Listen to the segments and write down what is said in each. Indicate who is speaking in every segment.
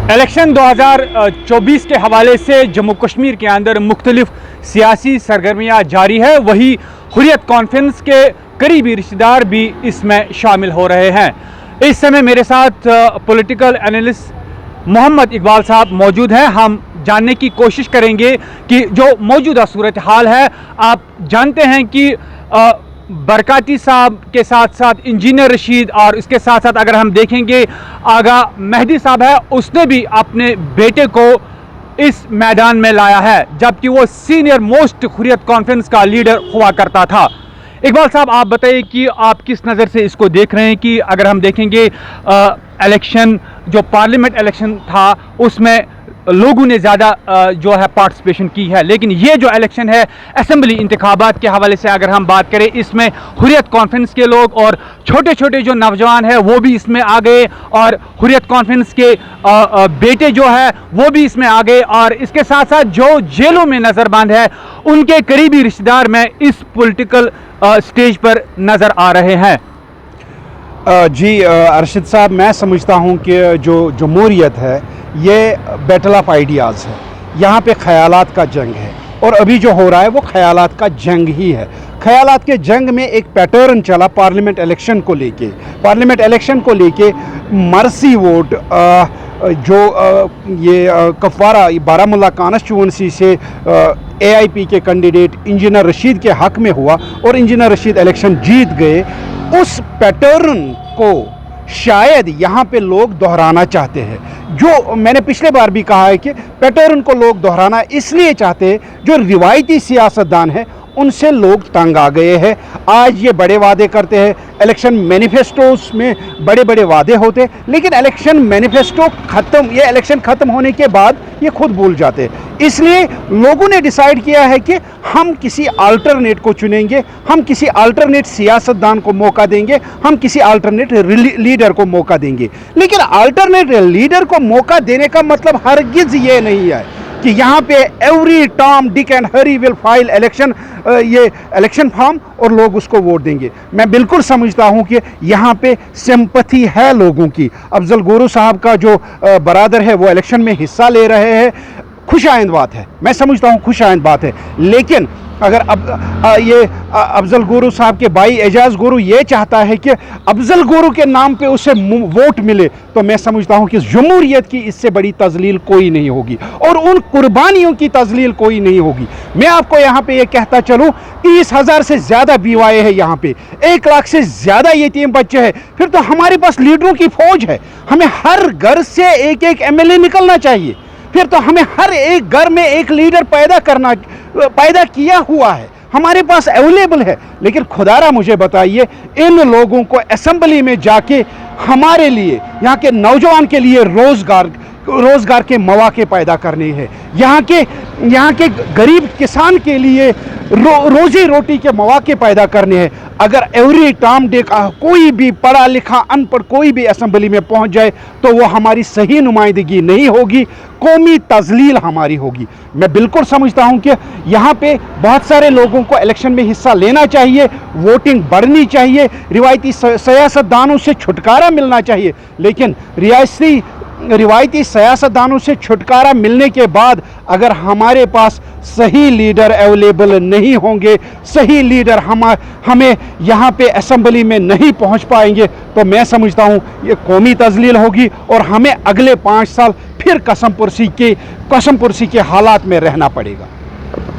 Speaker 1: Election 2024 के हवाले से जम्मू कश्मीर के अंदर मुख्तलिफ सियासी सरगर्मियाँ जारी है। वही हुर्रियत कॉन्फ्रेंस के करीबी रिश्तेदार भी इसमें शामिल हो रहे हैं। इस समय मेरे साथ पॉलिटिकल एनालिस्ट मोहम्मद इकबाल साहब मौजूद हैं। हम जानने की कोशिश करेंगे कि जो मौजूदा सूरत हाल है, आप जानते हैं कि बरकाती साहब के साथ साथ इंजीनियर रशीद और इसके साथ साथ अगर हम देखेंगे आगा मेहदी साहब है, उसने भी अपने बेटे को इस मैदान में लाया है, जबकि वो सीनियर मोस्ट हुर्रियत कॉन्फ्रेंस का लीडर हुआ करता था। इकबाल साहब, आप बताइए कि आप किस नज़र से इसको देख रहे हैं कि अगर हम देखेंगे इलेक्शन जो पार्लियामेंट इलेक्शन था उसमें लोगों ने ज़्यादा जो है पार्टिसिपेशन की है, लेकिन ये जो इलेक्शन है असेंबली इंतखाबात के हवाले से अगर हम बात करें, इसमें हुर्रियत कॉन्फ्रेंस के लोग और छोटे छोटे जो नौजवान हैं वो भी इसमें आ गए और हुर्रियत कॉन्फ्रेंस के बेटे जो है वो भी इसमें आ गए, और इसके साथ साथ जो जेलों में नज़रबंद है उनके करीबी रिश्तेदार में इस पॉलिटिकल स्टेज पर नज़र आ रहे हैं।
Speaker 2: जी अरशद साहब, मैं समझता हूँ कि जो जमहूरियत है ये बैटल ऑफ आइडियाज़ है। यहाँ पे ख़यालात का जंग है और अभी जो हो रहा है वो ख़यालात का जंग ही है। ख़यालात के जंग में एक पैटर्न चला पार्लियामेंट इलेक्शन को लेके मर्सी वोट ये कफवारा बारामूला कॉन्स्टिट्यूंसी से AIP के कैंडिडेट इंजीनियर रशीद के हक़ में हुआ और इंजीनियर रशीद इलेक्शन जीत गए। उस पैटर्न को शायद यहाँ पे लोग दोहराना चाहते हैं। जो मैंने पिछले बार भी कहा है कि पैटर्न को लोग दोहराना इसलिए चाहते हैं, जो रिवायती सियासतदान है उनसे लोग तंग आ गए हैं। आज ये बड़े वादे करते हैं, इलेक्शन मैनिफेस्टोस में बड़े बड़े वादे होते, लेकिन इलेक्शन मैनिफेस्टो ये इलेक्शन ख़त्म होने के बाद ये खुद भूल जाते हैं। इसलिए लोगों ने डिसाइड किया है कि हम किसी अल्टरनेट को चुनेंगे, हम किसी अल्टरनेट सियासतदान को मौका देंगे, हम किसी अल्टरनेट लीडर को मौका देंगे। लेकिन अल्टरनेट लीडर को मौका देने का मतलब हरगिज़ ये नहीं है कि यहाँ पे every Tom Dick and Hari will file election form और लोग उसको वोट देंगे। मैं बिल्कुल समझता हूँ कि यहाँ पे सिंपैथी है लोगों की। अफजल गुरु साहब का जो बरादर है वो इलेक्शन में हिस्सा ले रहे हैं, खुश आइंद बात है, मैं समझता हूँ खुश आइंद बात है। लेकिन अगर अफजल गुरु साहब के भाई एजाज गुरु ये चाहता है कि अफजल गुरु के नाम पे उसे वोट मिले, तो मैं समझता हूँ कि जमहूरियत की इससे बड़ी तजलील कोई नहीं होगी और उन कुर्बानियों की तजलील कोई नहीं होगी। मैं आपको यहाँ पे ये कहता चलूँ, 30,000 से ज़्यादा बीवाए हैं यहाँ पे, 1 लाख से ज़्यादा यतीम बच्चे हैं। फिर तो हमारे पास लीडरों की फौज है। हमें हर घर से एक एक MLA निकलना चाहिए। फिर तो हमें हर एक घर में एक लीडर पैदा किया हुआ है, हमारे पास अवेलेबल है। लेकिन खुदारा मुझे बताइए, इन लोगों को असेंबली में जाके हमारे लिए, यहाँ के नौजवान के लिए रोज़गार के मौके पैदा करने हैं, यहाँ के गरीब किसान के लिए रोजी रोटी के मौके पैदा करने हैं। अगर एवरी टॉम डिक कोई भी पढ़ा लिखा अनपढ़ कोई भी असेंबली में पहुंच जाए तो वो हमारी सही नुमाइंदगी नहीं होगी, कौमी तजलील हमारी होगी। मैं बिल्कुल समझता हूं कि यहाँ पे बहुत सारे लोगों को इलेक्शन में हिस्सा लेना चाहिए, वोटिंग बढ़नी चाहिए, रिवायती सियासतदानों से छुटकारा मिलना चाहिए। लेकिन रिवायती सियासतदानों से छुटकारा मिलने के बाद अगर हमारे पास सही लीडर अवेलेबल नहीं होंगे, सही लीडर हमें यहाँ पे असेंबली में नहीं पहुँच पाएंगे, तो मैं समझता हूँ ये कौमी तजलील होगी और हमें अगले 5 साल फिर कसमपुरसी के हालात में रहना पड़ेगा।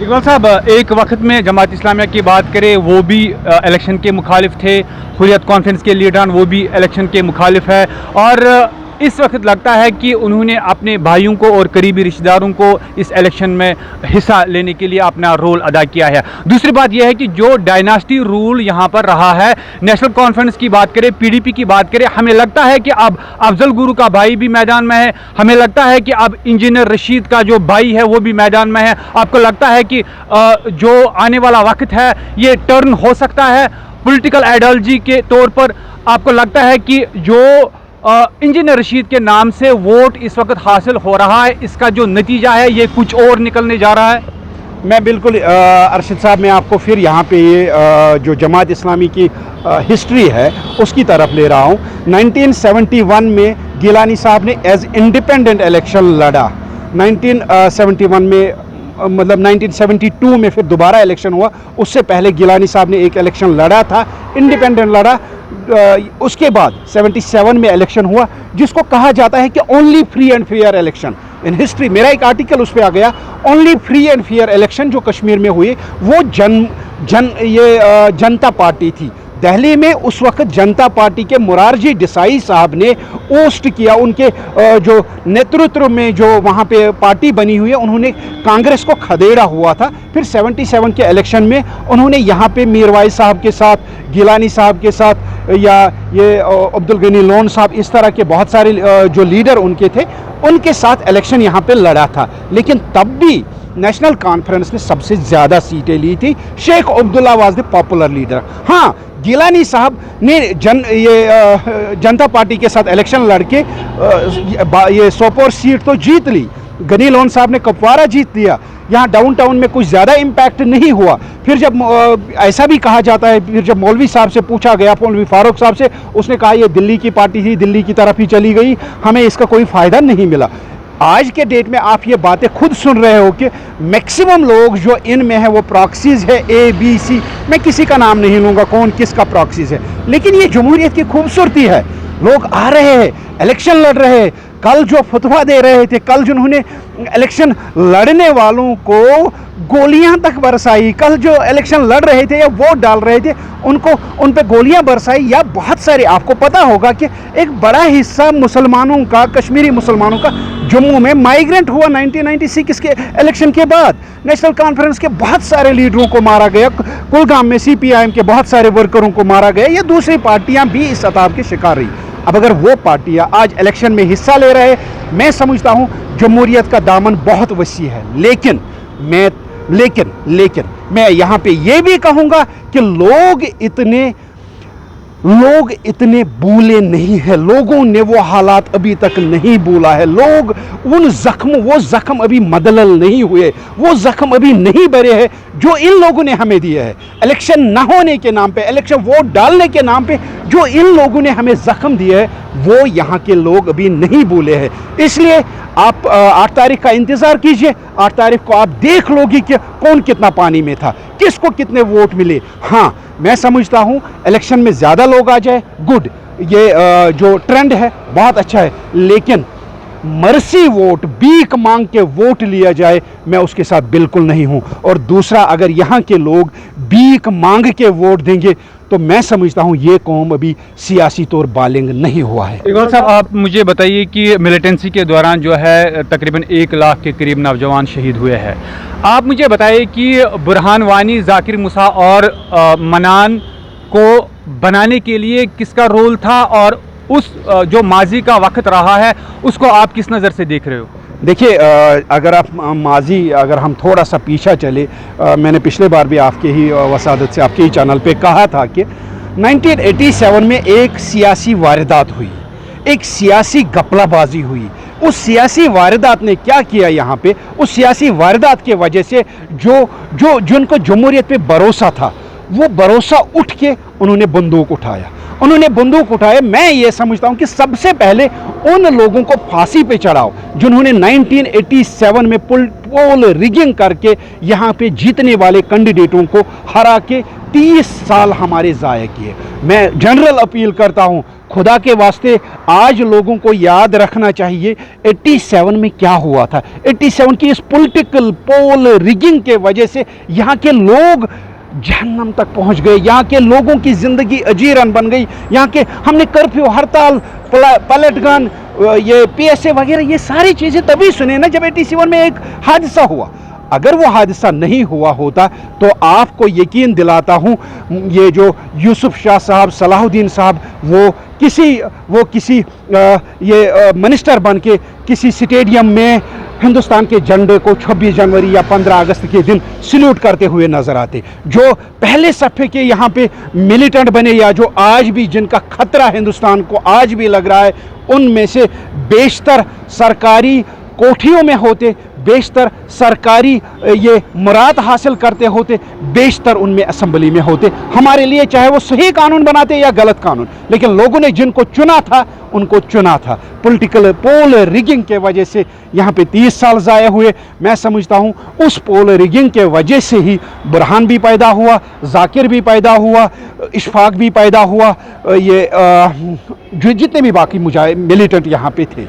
Speaker 1: इकबाल साहब, एक वक्त में जमात इस्लामिया की बात करें, वो भी इलेक्शन के मुखालिफ थे, हुर्रियत कॉन्फ्रेंस के लीडरान वो भी इलेक्शन के मुखालिफ है, और इस वक्त लगता है कि उन्होंने अपने भाइयों को और करीबी रिश्तेदारों को इस इलेक्शन में हिस्सा लेने के लिए अपना रोल अदा किया है। दूसरी बात यह है कि जो डायनास्टी रूल यहाँ पर रहा है, नेशनल कॉन्फ्रेंस की बात करें, PDP की बात करें, हमें लगता है कि अब अफजल गुरु का भाई भी मैदान में है, हमें लगता है कि अब इंजीनियर रशीद का जो भाई है वो भी मैदान में है। आपको लगता है कि जो आने वाला वक्त है ये टर्न हो सकता है पॉलिटिकल आइडियोलॉजी के तौर पर? आपको लगता है कि जो इंजीनियर रशीद के नाम से वोट इस वक्त हासिल हो रहा है, इसका जो नतीजा है ये कुछ और निकलने जा रहा है?
Speaker 2: मैं बिल्कुल अरशद साहब, मैं आपको फिर यहाँ पे ये जो जमात इस्लामी की हिस्ट्री है उसकी तरफ ले रहा हूँ। 1971 में गिलानी साहब ने एज इंडिपेंडेंट इलेक्शन लड़ा। 1971 में मतलब 1972 में फिर दोबारा इलेक्शन हुआ। उससे पहले गिलानी साहब ने एक इलेक्शन लड़ा था, इंडिपेंडेंट लड़ा। उसके बाद 77 में इलेक्शन हुआ, जिसको कहा जाता है कि only free and fair election in history. मेरा एक आर्टिकल उस पर आ गया, only free and fair election जो कश्मीर में हुए वो जनता पार्टी थी। दिल्ली में उस वक्त जनता पार्टी के मुरारजी देसाई साहब ने ओस्ट किया, उनके जो नेतृत्व में जो वहाँ पे पार्टी बनी हुई है, उन्होंने कांग्रेस को खदेड़ा हुआ था। फिर 77 के इलेक्शन में उन्होंने यहाँ पे मीरवाइज साहब के साथ, गिलानी साहब के साथ, या ये अब्दुल गनी लोन साहब, इस तरह के बहुत सारे जो लीडर उनके थे, उनके साथ इलेक्शन यहाँ पे लड़ा था। लेकिन तब भी नेशनल कॉन्फ्रेंस ने सबसे ज़्यादा सीटें ली थी। Sheikh Abdullah was the popular leader. हाँ, गिलानी साहब ने जनता पार्टी के साथ इलेक्शन लड़के ये सोपोर सीट तो जीत ली। गनी लोन साहब ने कुपवारा जीत लिया। यहाँ डाउनटाउन में कुछ ज़्यादा इम्पैक्ट नहीं हुआ। फिर जब ऐसा भी कहा जाता है, फिर जब मौलवी साहब से पूछा गया, मौलवी फारूक साहब से, उसने कहा ये दिल्ली की पार्टी थी, दिल्ली की तरफ ही चली गई, हमें इसका कोई फ़ायदा नहीं मिला। आज के डेट में आप ये बातें खुद सुन रहे हो कि मैक्सिमम लोग जो इनमें है वो प्रॉक्सीज है, ABC। मैं किसी का नाम नहीं लूँगा कौन किसका प्रॉक्सीज है, लेकिन ये जमहूरियत की खूबसूरती है। लोग आ रहे हैं, इलेक्शन लड़ रहे हैं। कल जो फतवा दे रहे थे, कल जिन्होंने इलेक्शन लड़ने वालों को गोलियां तक बरसाई, कल जो इलेक्शन लड़ रहे थे या वोट डाल रहे थे उनको उन पे गोलियां बरसाई, या बहुत सारे, आपको पता होगा कि एक बड़ा हिस्सा मुसलमानों का, कश्मीरी मुसलमानों का जम्मू में माइग्रेंट हुआ 1996 के इलेक्शन के बाद। नेशनल कॉन्फ्रेंस के बहुत सारे लीडरों को मारा गया, कुलगाम में CPIM के बहुत सारे वर्करों को मारा गया, या दूसरी पार्टियां भी इस अताब के शिकार रही। अब अगर वो पार्टियां आज इलेक्शन में हिस्सा ले रहे, मैं समझता हूं जमहूरियत का दामन बहुत वसी है। लेकिन मैं यहाँ पे ये भी कहूँगा कि लोग इतने भूले नहीं हैं। लोगों ने वो हालात अभी तक नहीं भूला है। लोग वो जख्म अभी मदलल नहीं हुए, वो जख्म अभी नहीं भरे हैं जो इन लोगों ने हमें दिए हैं। इलेक्शन न होने के नाम पे, इलेक्शन वोट डालने के नाम पे जो इन लोगों ने हमें जख्म दिए है, वो यहाँ के लोग अभी नहीं भूले हैं। इसलिए आप 8 तारीख का इंतज़ार कीजिए। 8 तारीख को आप देख लोगे कि कौन कितना पानी में था, किसको कितने वोट मिले। हाँ, मैं समझता हूँ इलेक्शन में ज़्यादा लोग आ जाए, गुड, ये जो ट्रेंड है बहुत अच्छा है। लेकिन मर्सी वोट, भीख मांग के वोट लिया जाए, मैं उसके साथ बिल्कुल नहीं हूँ। और दूसरा, अगर यहाँ के लोग भीख मांग के वोट देंगे तो मैं समझता हूँ ये कौम अभी सियासी तौर बालिंग नहीं हुआ है।
Speaker 1: इकबाल साहब, आप मुझे बताइए कि मिलिटेंसी के दौरान जो है तकरीबन 1 लाख के करीब नौजवान शहीद हुए हैं। आप मुझे बताइए कि बुरहान वानी, जाकिर मूसा और मनान को बनाने के लिए किसका रोल था, और उस जो माजी का वक्त रहा है उसको आप किस नज़र से देख रहे हो?
Speaker 2: देखिए, अगर आप अगर हम थोड़ा सा पीछा चले, मैंने पिछले बार भी आपके ही वसादत से आपके ही चैनल पे कहा था कि 1987 में एक सियासी वारदात हुई, एक सियासी गपलाबाजी हुई। उस सियासी वारदात ने क्या किया यहाँ पे, उस सियासी वारदात के वजह से जिनको जमहूरियत पे भरोसा था, वो भरोसा उठ के उन्होंने बंदूक उठाया। मैं ये समझता हूँ कि सबसे पहले उन लोगों को फांसी पे चढ़ाओ जिन्होंने 1987 में पोल रिगिंग करके यहाँ पे जीतने वाले कैंडिडेटों को हरा के 30 साल हमारे ज़ाया किए। मैं जनरल अपील करता हूँ, खुदा के वास्ते आज लोगों को याद रखना चाहिए 87 में क्या हुआ था। 87 की इस पॉलिटिकल पोल रिगिंग के वजह से यहाँ के लोग जहन्नम तक पहुंच गए, यहाँ के लोगों की ज़िंदगी अजीरन बन गई। यहाँ के हमने कर्फ्यू, हड़ताल, पलटगन, ये PSA वगैरह, ये सारी चीज़ें तभी सुने ना जब 87 में एक हादसा हुआ। अगर वो हादसा नहीं हुआ होता तो आपको यकीन दिलाता हूँ ये जो यूसुफ शाह साहब, सलाहुद्दीन साहब, वो किसी मिनिस्टर बन के किसी स्टेडियम में हिंदुस्तान के झंडे को 26 जनवरी या 15 अगस्त के दिन सल्यूट करते हुए नजर आते। जो पहले सफ़े के यहाँ पे मिलिटेंट बने, या जो आज भी जिनका खतरा हिंदुस्तान को आज भी लग रहा है, उनमें से बेशतर सरकारी कोठियों में होते, बेशतर सरकारी ये मुराद हासिल करते होते, बेशतर उनमें असम्बली में होते हमारे लिए, चाहे वो सही कानून बनाते या गलत कानून। लेकिन लोगों ने जिनको चुना था उनको चुना था। पॉलिटिकल पोल रिगिंग के वजह से यहाँ पे 30 साल ज़ाया हुए। मैं समझता हूँ उस पोल रिगिंग के वजह से ही बुरहान भी पैदा हुआ, जाकिर भी पैदा हुआ, इशफाक भी पैदा हुआ, ये जो जितने भी बाकी मिलिटेंट यहाँ पे थे।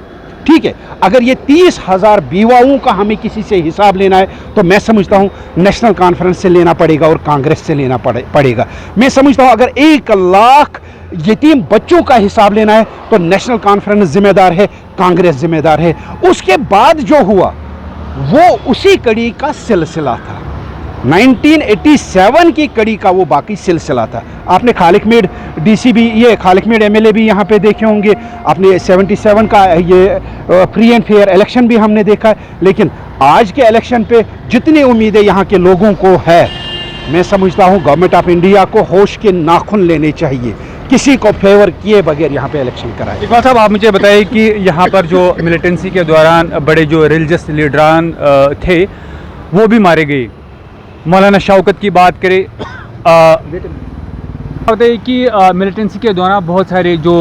Speaker 2: ठीक है, अगर ये 30,000 बीवाओं का हमें किसी से हिसाब लेना है तो मैं समझता हूँ नेशनल कॉन्फ्रेंस से लेना पड़ेगा और कांग्रेस से लेना पड़ेगा। मैं समझता हूँ अगर 1 लाख यतीम बच्चों का हिसाब लेना है तो नेशनल कॉन्फ्रेंस जिम्मेदार है, कांग्रेस जिम्मेदार है। उसके बाद जो हुआ वो उसी कड़ी का सिलसिला था, 1987 की कड़ी का वो बाकी सिलसिला था। आपने खालिक मेड डीसी भी, ये खालिक मेड एमएलए भी यहाँ पे देखे होंगे, आपने 77 का ये फ्री एंड फेयर इलेक्शन भी हमने देखा है। लेकिन आज के इलेक्शन पे जितनी उम्मीदें यहाँ के लोगों को है, मैं समझता हूँ गवर्नमेंट ऑफ इंडिया को होश के नाखून लेने चाहिए, किसी को फेवर किए बगैर यहाँ पे इलेक्शन कराए।
Speaker 1: इकबाल साहब, आप मुझे बताइए कि यहाँ पर जो मिलिटेंसी के दौरान बड़े जो रिलीजियस लीडरान थे वो भी मारे गए। मौलाना शौकत की बात करें, बताइए कि मिलिटेंसी के दौरान बहुत सारे जो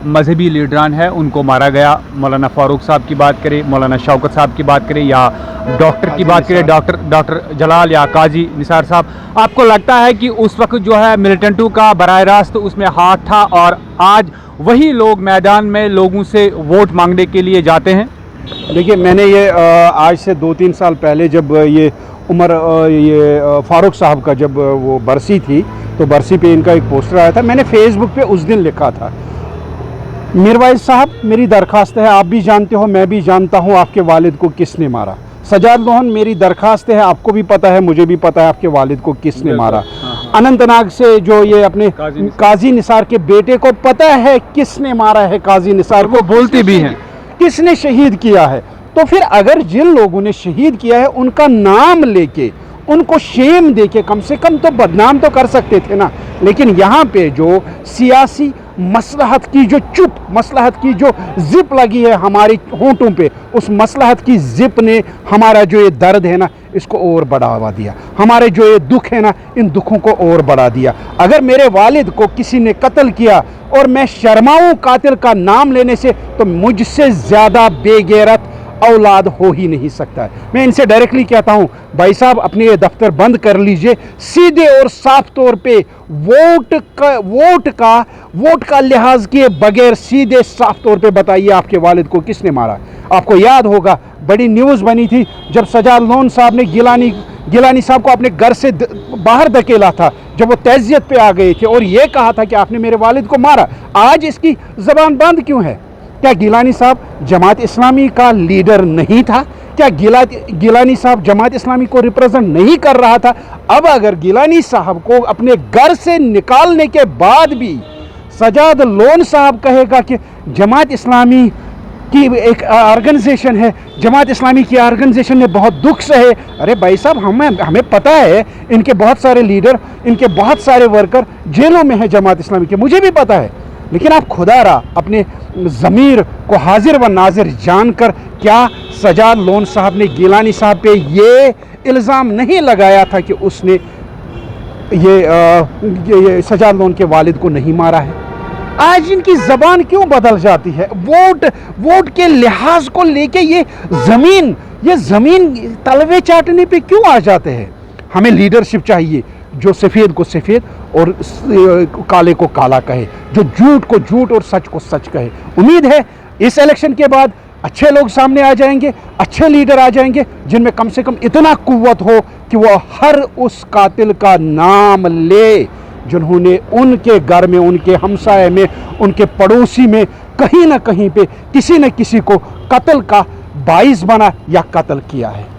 Speaker 1: मजहबी लीडरान हैं उनको मारा गया। मौलाना फारूक साहब की बात करें, मौलाना शौकत साहब की बात करें, या डॉक्टर की बात करें, डॉक्टर जलाल या काजी निसार साहब, आपको लगता है कि उस वक्त जो है मिलिटेंटों का बराह रास्त उसमें हाथ था और आज वही लोग मैदान में लोगों से वोट मांगने के लिए जाते हैं?
Speaker 2: देखिए, मैंने ये आज से 2-3 साल पहले जब ये फारूक साहब का जब वो बरसी थी तो बरसी पे इनका एक पोस्टर आया था। मैंने फेसबुक पे उस दिन लिखा था, मीरवाइज साहब मेरी दरख्वास्त है, आप भी जानते हो मैं भी जानता हूँ आपके वालिद को किसने मारा। सजाद लोहन मेरी दरख्वास्त है, आपको भी पता है मुझे भी पता है आपके वालिद को किसने मारा। अनंतनाग से जो ये अपने काजी निसार के बेटे को पता है किसने मारा है, काजी निसार को बोलते भी हैं, किसने शहीद किया है। तो फिर अगर जिन लोगों ने शहीद किया है उनका नाम लेके उनको शेम देके कम से कम तो बदनाम तो कर सकते थे ना। लेकिन यहाँ पे जो सियासी मसलहत की जो मसलहत की जो जिप लगी है हमारी होंठों पे, उस मसलहत की जिप ने हमारा जो ये दर्द है ना इसको और बढ़ावा दिया, हमारे जो ये दुख है ना इन दुखों को और बढ़ा दिया। अगर मेरे वालिद को किसी ने कत्ल किया और मैं शर्माऊँ कातिल का नाम लेने से, तो मुझसे ज़्यादा बेगैरत औलाद हो ही नहीं सकता है। मैं इनसे डायरेक्टली कहता हूं, भाई साहब अपने ये दफ्तर बंद कर लीजिए, सीधे और साफ तौर पे वोट का लिहाज किए बगैर सीधे साफ तौर पे बताइए आपके वालिद को किसने मारा। आपको याद होगा बड़ी न्यूज़ बनी थी जब सजाद लोन साहब ने गिलानी साहब को अपने घर से बाहर धकेला था, जब वो तैज़ियत पे आ गए थे और ये कहा था कि आपने मेरे वालिद को मारा। आज इसकी ज़बान बंद क्यों है? क्या गिलानी साहब जमात इस्लामी का लीडर नहीं था? क्या गिलानी साहब जमात इस्लामी को रिप्रेजेंट नहीं कर रहा था? अब अगर गिलानी साहब को अपने घर से निकालने के बाद भी सजाद लोन साहब कहेगा कि जमात इस्लामी की एक ऑर्गेनाइजेशन है, जमात इस्लामी की ऑर्गेनाइजेशन ने बहुत दुख सहे। अरे भाई साहब, हमें पता है इनके बहुत सारे लीडर, इनके बहुत सारे वर्कर जेलों में हैं जमात इस्लामी के, मुझे भी पता है। लेकिन आप खुदारा अपने ज़मीर को हाजिर व नाजिर जानकर क्या सजाद लोन साहब ने गिलानी साहब पे ये इल्ज़ाम नहीं लगाया था कि उसने ये सजाद लोन के वालिद को नहीं मारा है? आज इनकी ज़बान क्यों बदल जाती है? वोट के लिहाज को लेके ये ज़मीन तलवे चाटने पे क्यों आ जाते हैं? हमें लीडरशिप चाहिए जो सफ़ेद को सफ़ेद और काले को काला कहे, जो झूठ को झूठ और सच को सच कहे। उम्मीद है इस इलेक्शन के बाद अच्छे लोग सामने आ जाएंगे, अच्छे लीडर आ जाएंगे जिनमें कम से कम इतना कुव्वत हो कि वो हर उस कातिल का नाम ले जिन्होंने उनके घर में, उनके हमसाये में, उनके पड़ोसी में कहीं ना कहीं पे किसी न किसी को कत्ल का बाइस बना या कत्ल किया है।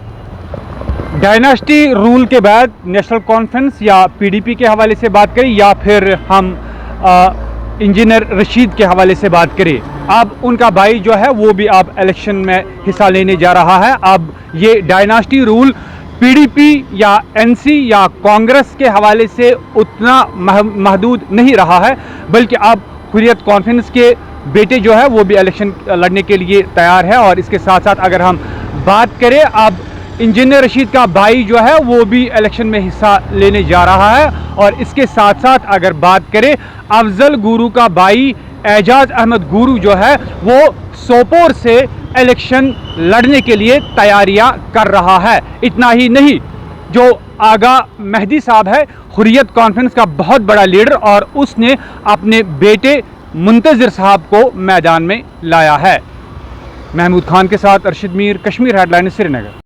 Speaker 1: डायनास्टी रूल के बाद नेशनल कॉन्फ्रेंस या पीडीपी के हवाले से बात करें या फिर हम इंजीनियर रशीद के हवाले से बात करें, अब उनका भाई जो है वो भी अब इलेक्शन में हिस्सा लेने जा रहा है। अब ये डायनास्टी रूल पीडीपी या एनसी या कांग्रेस के हवाले से उतना महदूद नहीं रहा है, बल्कि अब हुर्रियत कॉन्फ्रेंस के बेटे जो है वो भी इलेक्शन लड़ने के लिए तैयार है। और इसके साथ साथ अगर हम बात करें अब इंजीनियर रशीद का भाई जो है वो भी इलेक्शन में हिस्सा लेने जा रहा है, और इसके साथ साथ अगर बात करें अफजल गुरु का भाई एजाज अहमद गुरु जो है वो सोपोर से इलेक्शन लड़ने के लिए तैयारियां कर रहा है। इतना ही नहीं, जो आगा मेहदी साहब है हुर्रियत कॉन्फ्रेंस का बहुत बड़ा लीडर, और उसने अपने बेटे मुंतज़िर साहब को मैदान में लाया है। महमूद खान के साथ अरशद मीर, कश्मीर हेडलाइन, श्रीनगर।